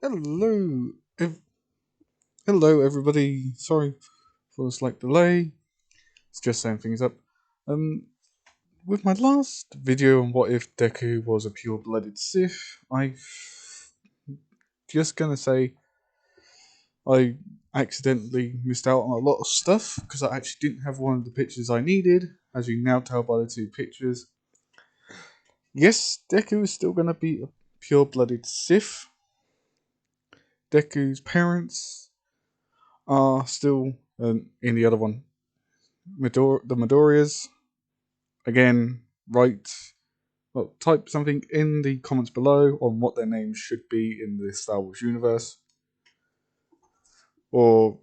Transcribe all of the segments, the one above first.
Hello, hello everybody. Sorry for the slight delay. It's just setting things up. Um, with my last video on what if Deku was a pure-blooded Sith, I just gonna say I accidentally missed out on a lot of stuff because I actually didn't have one of the pictures I needed, as you can now tell by the two pictures. Yes, Deku is still gonna be a pure-blooded Sith. Deku's parents are still in the other one. The Midoriya's. Again, write, well, type something in the comments below on what their names should be in the Star Wars universe. Or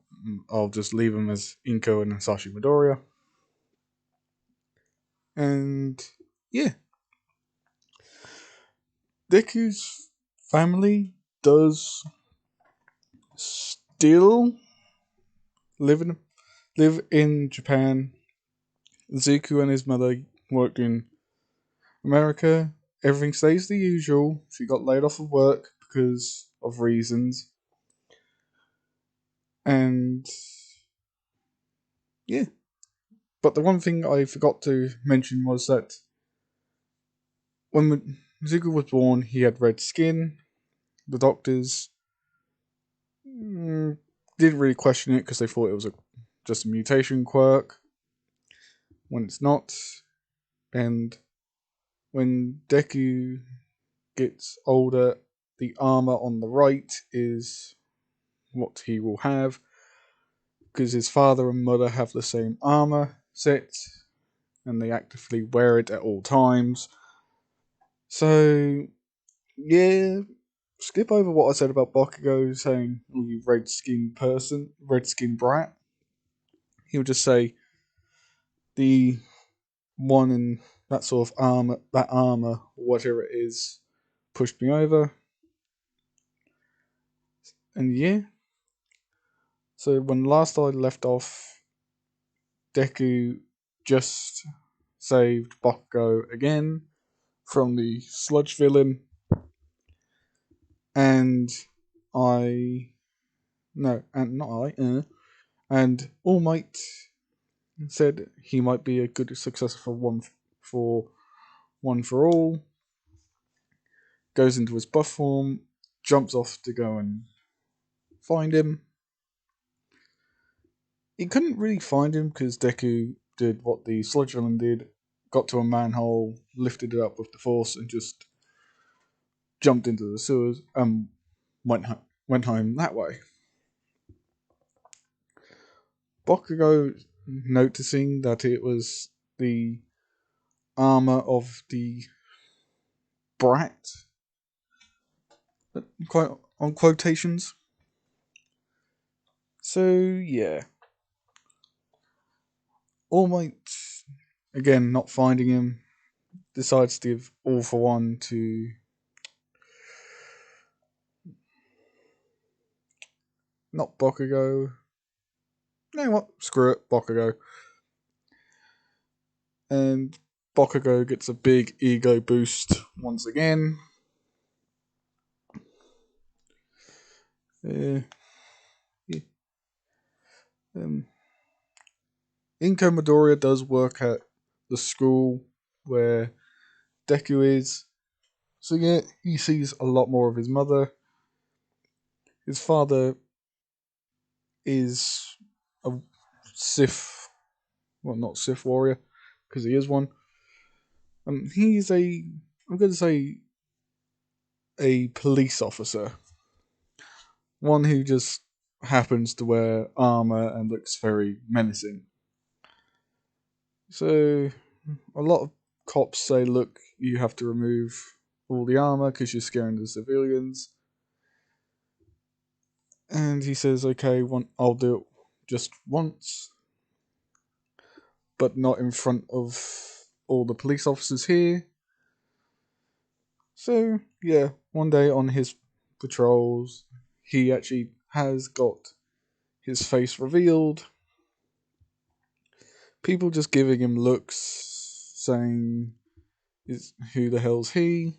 I'll just leave them as Inko and Sashi Midoriya. And yeah, Deku's family does still live in live in Japan. Zuko and his mother worked in America. Everything stays the usual. She got laid off of work because of reasons. And yeah. But the one thing I forgot to mention was that when Zuko was born, he had red skin. The doctors didn't really question it because they thought it was just a mutation quirk, when it's not. And when Deku gets older, the armor on the right is what he will have because his father and mother have the same armor set and they actively wear it at all times. So, yeah, skip over what I said about Bakugo saying, "Oh, you red skinned person, red skinned brat." He'll just say, the one in that sort of armor, whatever it is, pushed me over. And yeah, so when last I left off, Deku just saved Bakugo again from the sludge villain, and I. No, and not and All Might said he might be a good successor for one for all. Goes into his buff form, jumps off to go and find him. He couldn't really find him because Deku did what the sludge villain did, got to a manhole, lifted it up with the force, and just jumped into the sewers and went home that way. Bakugo, noticing that it was the armor of the brat, quite on quotations. So yeah, All Might, again not finding him, decides to give All for One to not Bakugo. You know what? Screw it, Bakugo. And Bakugo gets a big ego boost once again. Uh, yeah. um, Inko Midoriya does work at the school where Deku is. So yeah, he sees a lot more of his mother. His father is a Sith, well, not Sith warrior, because he is one. He's I'm going to say, a police officer. One who just happens to wear armor and looks very menacing. So, a lot of cops say, look, you have to remove all the armor because you're scaring the civilians. And he says, okay, I'll do it just once, but not in front of all the police officers here. So, yeah, one day on his patrols, he actually has got his face revealed. People just giving him looks, saying, "Who the hell's he?"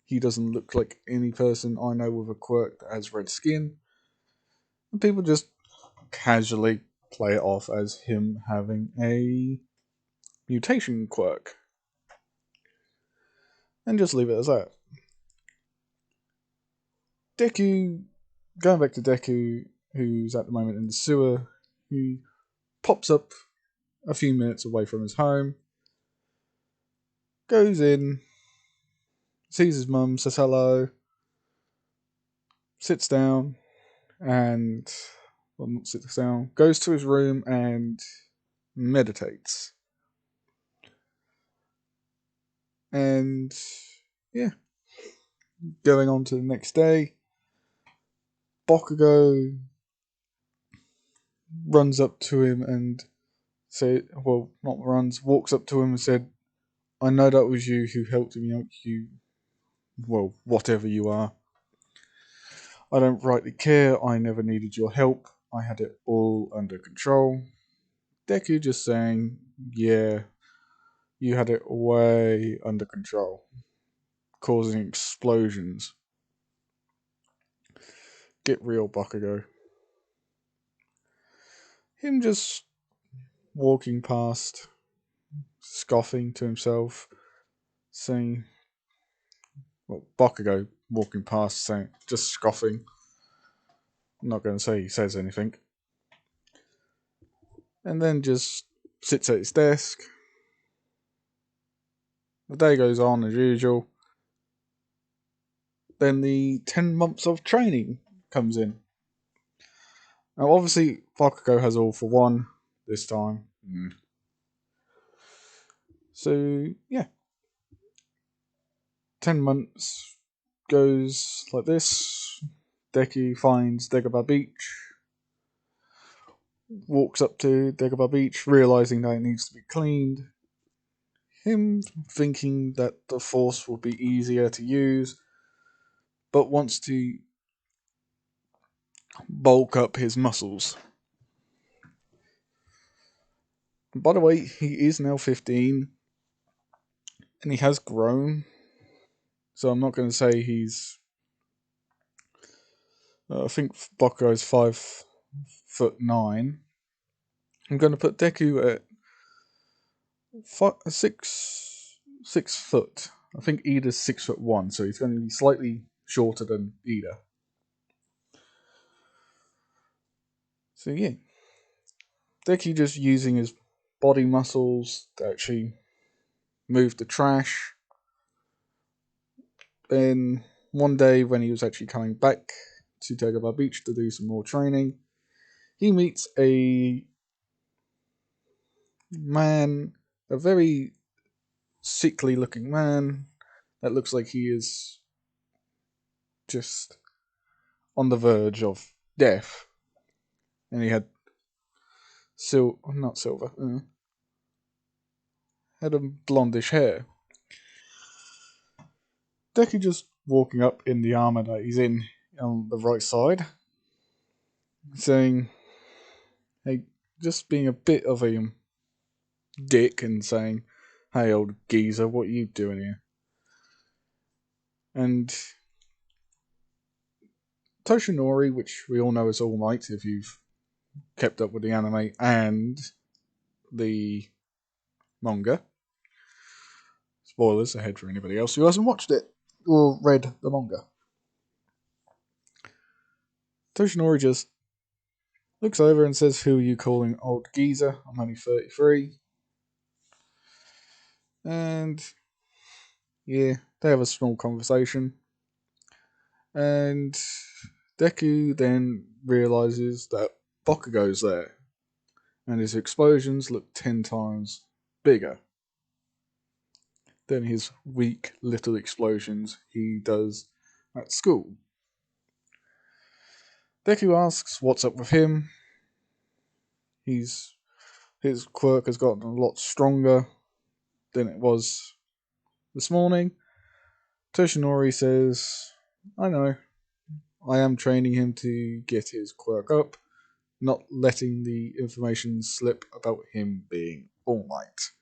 he doesn't look like any person I know with a quirk that has red skin. And people just casually play it off as him having a mutation quirk. And just leave it as that. Deku, going back to Deku, who's at the moment in the sewer, he pops up a few minutes away from his home, goes in, sees his mum, says hello, sits down, and well, not sits down, goes to his room and meditates. And yeah, going on to the next day, Bakugo runs up to him and walks up to him and said, "I know that was you who helped me out, whatever you are. I don't rightly care, I never needed your help, I had it all under control." Deku just saying, "Yeah, you had it way under control, causing explosions. Get real, Bakugo." Him just walking past, scoffing to himself, saying, Bakugo walking past, saying, just scoffing. I'm not going to say he says anything. And then just sits at his desk. The day goes on as usual. Then the 10 months of training comes in. Now, obviously, Bakugo has all for one this time. So, yeah. 10 months goes like this. Deku finds Dagobah Beach, walks up to Dagobah Beach, realizing that it needs to be cleaned. Him thinking that the Force will be easier to use, but wants to bulk up his muscles. By the way, he is now 15, and he has grown. So I'm not going to say he's. I think Bakugo is 5'9". I'm going to put Deku at 6 foot. I think Ida's 6'1", so he's going to be slightly shorter than Ida. So yeah, Deku just using his body muscles to actually move the trash. Then one day when he was actually coming back to Dagobah Beach to do some more training, he meets a man, a very sickly looking man that looks like he is just on the verge of death. And he had not silver, had a blondish hair. Deku just walking up in the armor that he's in on the right side, saying, hey, just being a bit of a dick and saying, "Hey, old geezer, what are you doing here?" And Toshinori, which we all know is All Might if you've kept up with the anime and the manga. Spoilers ahead for anybody else who hasn't watched it or read the manga. Toshinori just looks over and says, "Who are you calling old geezer? I'm only 33. And yeah, they have a small conversation. And Deku then realizes that Bakugo's there. And his explosions look 10 times bigger than his weak little explosions he does at school. Deku asks what's up with him. His quirk has gotten a lot stronger than it was this morning. Toshinori says, "I know, I am training him to get his quirk up, not letting the information slip about him being All Might."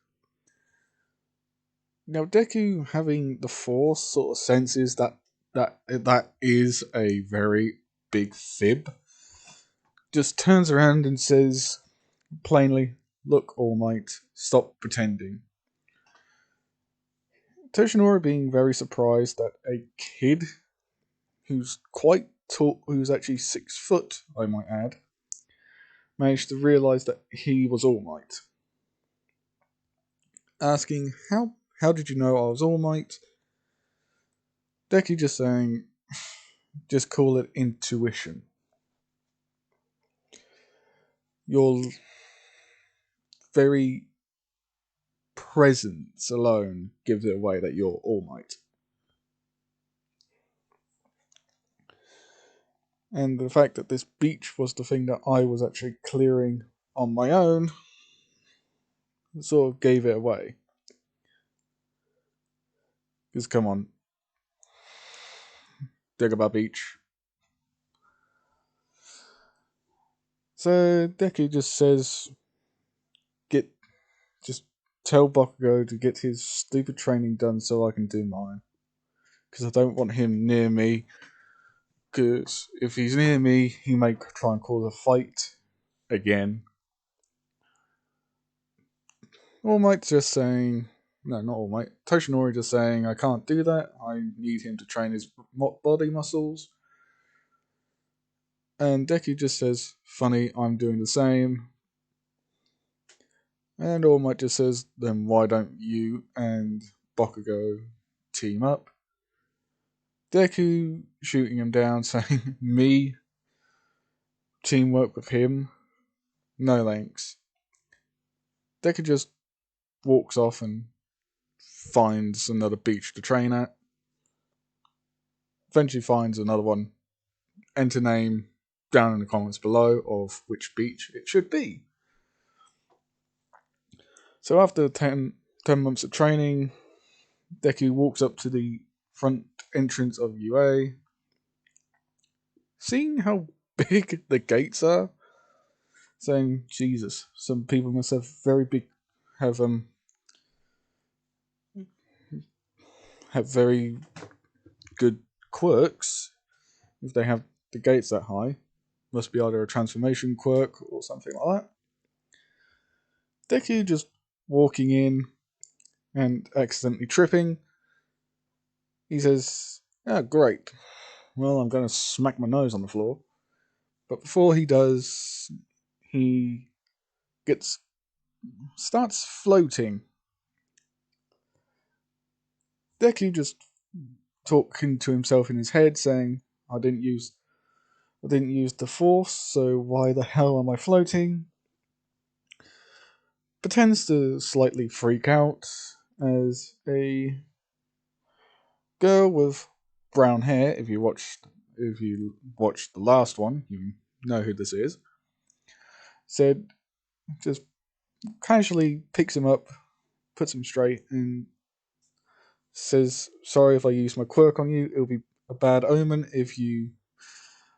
Now, Deku, having the Force, sort of senses that is a very big fib. Just turns around and says plainly, "Look, All Might, stop pretending." Toshinori being very surprised that a kid who's quite tall, who's actually 6 foot, I might add, managed to realise that he was All Might. Asking, how did you know I was All Might? Deku just saying, just call it intuition. Your very presence alone gives it away that you're All Might. And the fact that this beach was the thing that I was actually clearing on my own sort of gave it away. Because come on, Dagobah Beach. So Deku just says, just tell Bakugo to get his stupid training done so I can do mine. Because I don't want him near me. Because if he's near me, he may try and cause a fight again. All Might just saying, no, not All Might. Toshinori just saying, I can't do that. I need him to train his body muscles. And Deku just says, funny, I'm doing the same. And All Might just says, then why don't you and Bakugo team up? Deku shooting him down, saying, me? Teamwork with him? No thanks. Deku just walks off and finds another beach to train at. Eventually finds another one. Enter name down in the comments below of which beach it should be. So after 10 months of training, Deku walks up to the front entrance of UA. Seeing how big the gates are, saying, Jesus, some people must have have very good quirks if they have the gates that high. Must be either a transformation quirk or something like that. Deku just walking in and accidentally tripping. He says, "Ah, great. Well, I'm going to smack my nose on the floor." But before he does, he starts floating. Deku just talking to himself in his head, saying, I didn't use the force, so why the hell am I floating?" Pretends to slightly freak out as a girl with brown hair, if you watched the last one, you know who this is, said, just casually picks him up, puts him straight, and says, sorry if I use my quirk on you, it'll be a bad omen if you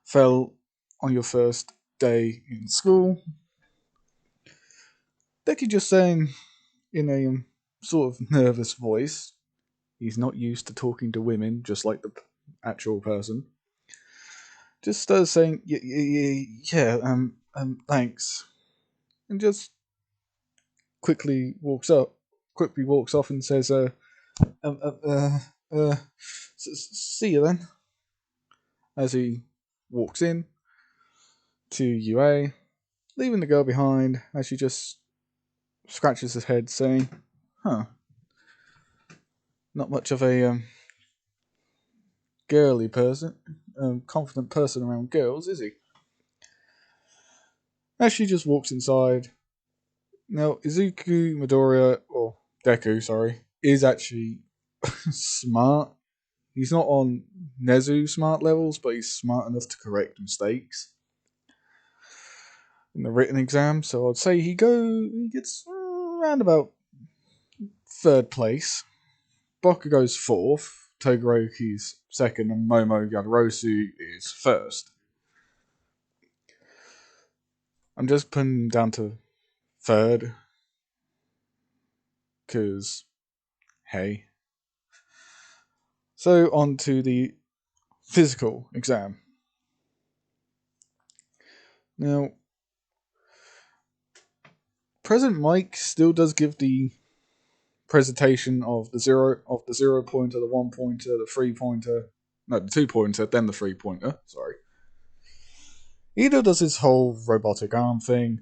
fell on your first day in school. Deku just saying in a sort of nervous voice, he's not used to talking to women just like the actual person. Just starts saying, yeah, thanks. And just quickly walks off and says, um, uh, uh, uh, see you then. As he walks in to UA, leaving the girl behind as she just scratches his head, saying, huh, not much of a girly person, confident person around girls, is he? As she just walks inside. Now, Izuku Midoriya, or Deku, sorry, is actually smart. He's not on Nezu smart levels, but he's smart enough to correct mistakes in the written exam. So I'd say he gets around about 3rd place. Bakugo's 4th, Todoroki's 2nd, and Momo Yaderosu is 1st. I'm just putting him down to 3rd because hey. So on to the physical exam. Now, President Mike still does give the presentation of the 0 pointer, the 1 pointer, the 3 pointer, no, the 2 pointer, then the 3 pointer. Sorry. Ida does his whole robotic arm thing,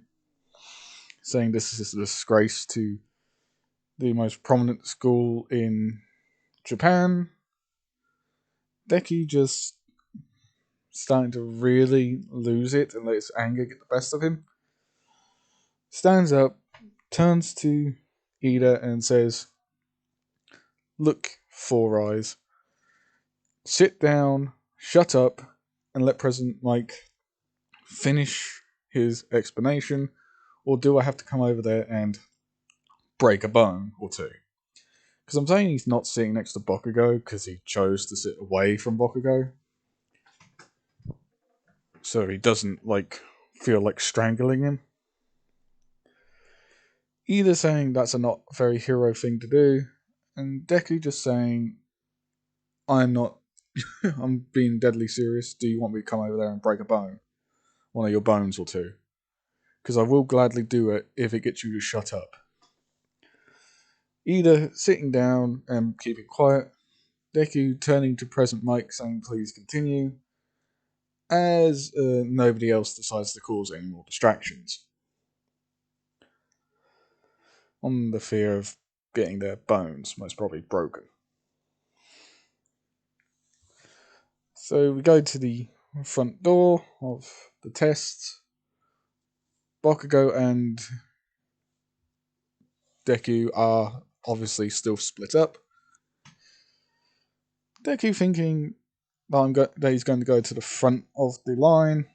saying this is a disgrace to the most prominent school in Japan. Deku just starting to really lose it and let his anger get the best of him. Stands up, turns to Ida and says, "Look, Four Eyes, sit down, shut up, and let President Mike finish his explanation, or do I have to come over there and break a bone or two?" Because I'm saying he's not sitting next to Bakugo because he chose to sit away from Bakugo, so he doesn't feel like strangling him. Either saying that's a not very hero thing to do, and Deku just saying, "I'm not. I'm being deadly serious. Do you want me to come over there and break a bone, one of your bones or two? Because I will gladly do it if it gets you to shut up." Either sitting down and keeping quiet, Deku turning to President Mike saying, "Please continue," as nobody else decides to cause any more distractions, on the fear of getting their bones most probably broken. So we go to the front door of the tests. Bakugo and Deku are obviously still split up. Deku thinking that he's going to go to the front of the line,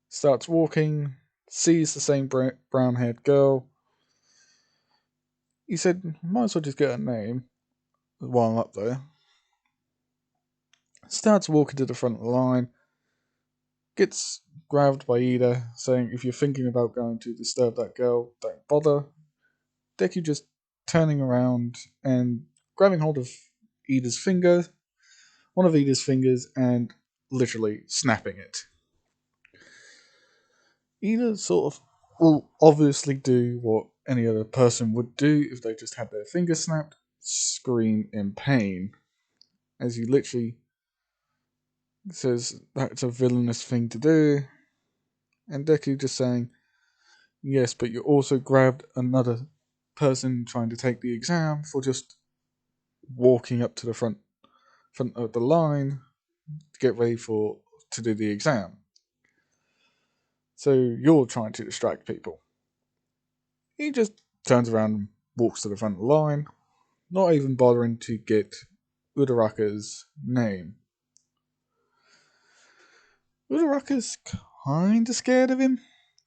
starts walking, sees the same brown-haired girl. He said, "Might as well just get her name while I'm up there." Starts walking to the front of the line, gets grabbed by Ida, saying, "If you're thinking about going to disturb that girl, don't bother." Deku just turning around and grabbing hold of Ida's finger, one of Ida's fingers, and literally snapping it. Ida sort of will obviously do what any other person would do if they just had their finger snapped, scream in pain, as he literally says that's a villainous thing to do, and Deku just saying, "Yes, but you also grabbed another person trying to take the exam for just walking up to the front of the line to get ready to do the exam. So you're trying to distract people." He just turns around and walks to the front of the line, not even bothering to get Uraraka's name. Uraraka's kinda scared of him,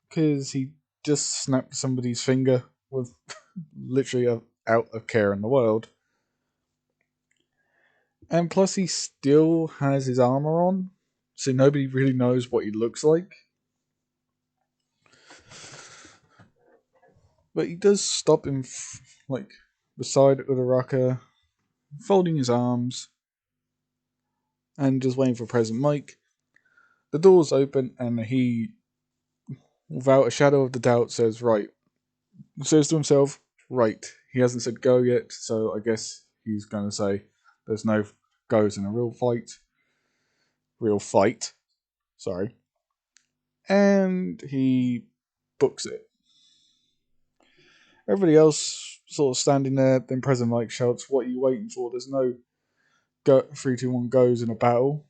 because he just snapped somebody's finger with literally a out of care in the world. And plus he still has his armor on, so nobody really knows what he looks like. But he does stop him, beside Uraraka, folding his arms, and just waiting for President Mike. The doors open, and he, without a shadow of the doubt, says to himself, "Right, he hasn't said go yet, so I guess he's going to say there's no goes in a real fight, sorry." And he books it. Everybody else sort of standing there, then President Mike shouts, "What are you waiting for? There's no 3, 2, 1 goes in a battle."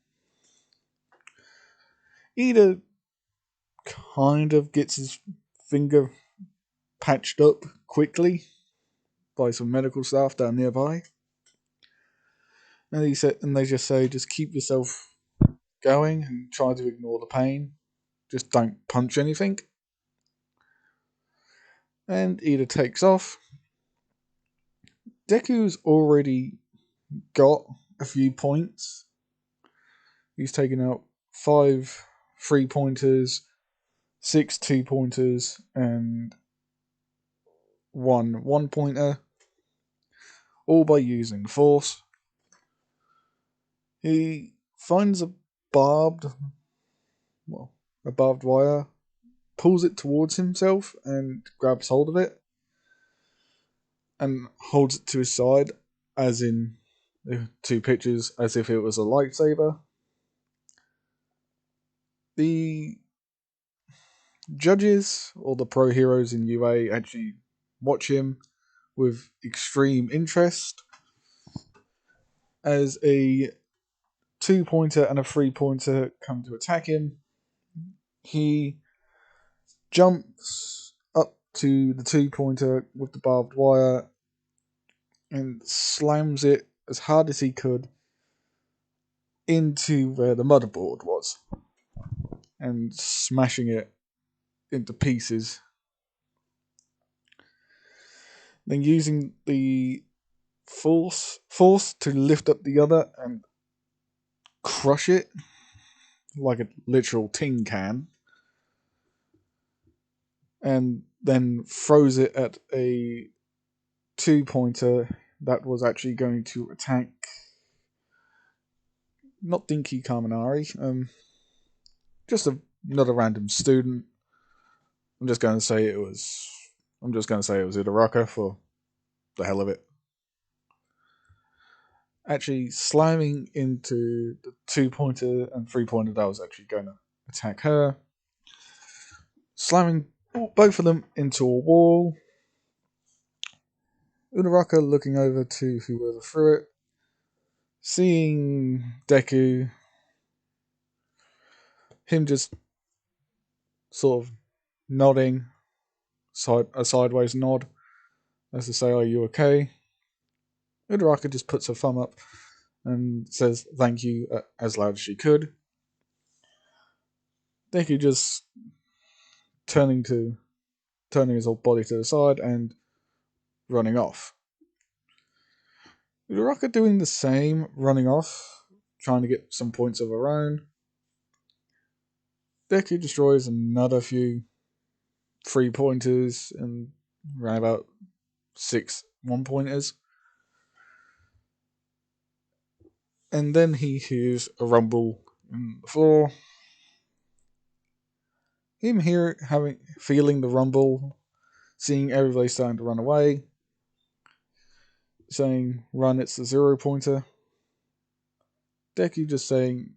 Ida kind of gets his finger patched up quickly by some medical staff down nearby. And they just say, "Just keep yourself going and try to ignore the pain. Just don't punch anything." And Ida takes off. Deku's already got a few points. He's taken out 5 3-pointers, 6 2-pointers, and 1 1-pointer. all by using the Force. He finds barbed, a barbed wire, pulls it towards himself and grabs hold of it and holds it to his side, as in the two pictures, as if it was a lightsaber. The judges, or the pro heroes in UA, actually watch him with extreme interest as a 2-pointer and a 3-pointer come to attack him. He jumps up to the 2-pointer with the barbed wire and slams it as hard as he could into where the motherboard was and smashing it into pieces. Then using the force to lift up the other and crush it like a literal tin can, and then throws it at a 2-pointer that was actually going to attack not Dinky Kaminari, just another random student. I'm just going to say it was Uraraka for the hell of it. Actually slamming into the 2-pointer and 3-pointer that was actually going to attack her. Slamming both of them into a wall. Uraraka looking over to whoever threw it. Seeing Deku, him just sort of nodding, a sideways nod, as to say, "Are you okay?" Uraraka just puts her thumb up and says thank you as loud as she could. Deku just turning his whole body to the side and running off. Uraraka doing the same, running off, trying to get some points of her own. Deku destroys another few 3-pointers and around about 6 1-pointers. And then he hears a rumble in the floor. Him feeling the rumble, seeing everybody starting to run away, saying, "Run, it's the 0-pointer." Deku just saying,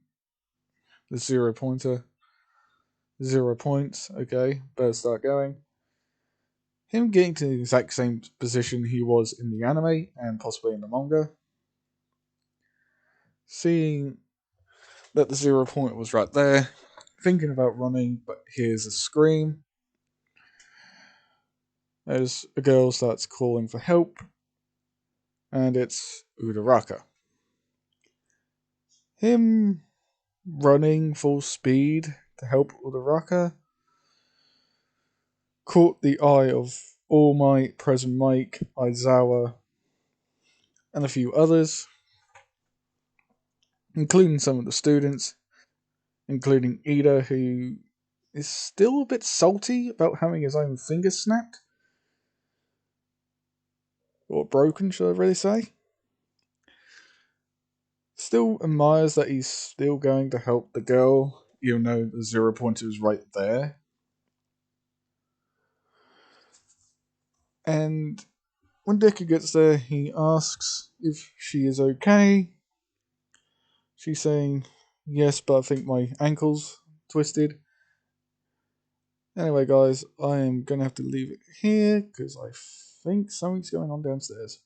"The 0-pointer. 0 points, okay, better start going." Him getting to the exact same position he was in the anime and possibly in the manga. Seeing that the 0-pointer was right there, thinking about running, but hears a scream as a girl starts calling for help, and it's Uraraka. Him running full speed to help Uraraka caught the eye of All Might, Present Mike, Aizawa, and a few others, including some of the students, including Ida, who is still a bit salty about having his own finger snapped. Or broken, should I really say. Still admires that he's still going to help the girl, even though the 0-pointer is right there. And when Deku gets there, he asks if she is okay. She's saying, "Yes, but I think my ankle's twisted." Anyway, guys, I am going to have to leave it here because I think something's going on downstairs.